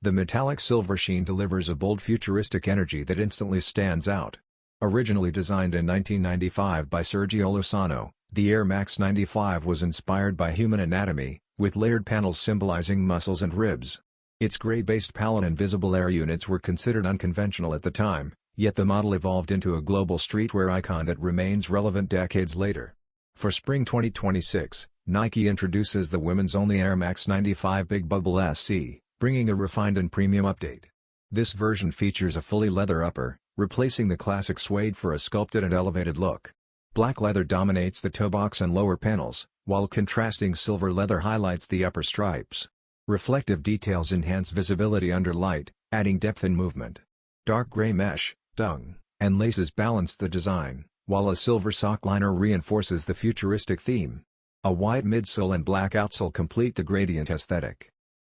The metallic silver sheen delivers a bold futuristic energy that instantly stands out. Originally designed in 1995 by Sergio Lozano, the Air Max 95 was inspired by human anatomy, with layered panels symbolizing muscles and ribs. Its gray-based palette and visible air units were considered unconventional at the time, yet the model evolved into a global streetwear icon that remains relevant decades later. For spring 2026, Nike introduces the women's only Air Max 95 Big Bubble SC, bringing a refined and premium update. This version features a fully leather upper, replacing the classic suede for a sculpted and elevated look. Black leather dominates the toe box and lower panels, while contrasting silver leather highlights the upper stripes. Reflective details enhance visibility under light, adding depth and movement. Dark gray mesh, dung, and laces balance the design, while a silver sockliner reinforces the futuristic theme. A wide midsole and black outsole complete the gradient aesthetic.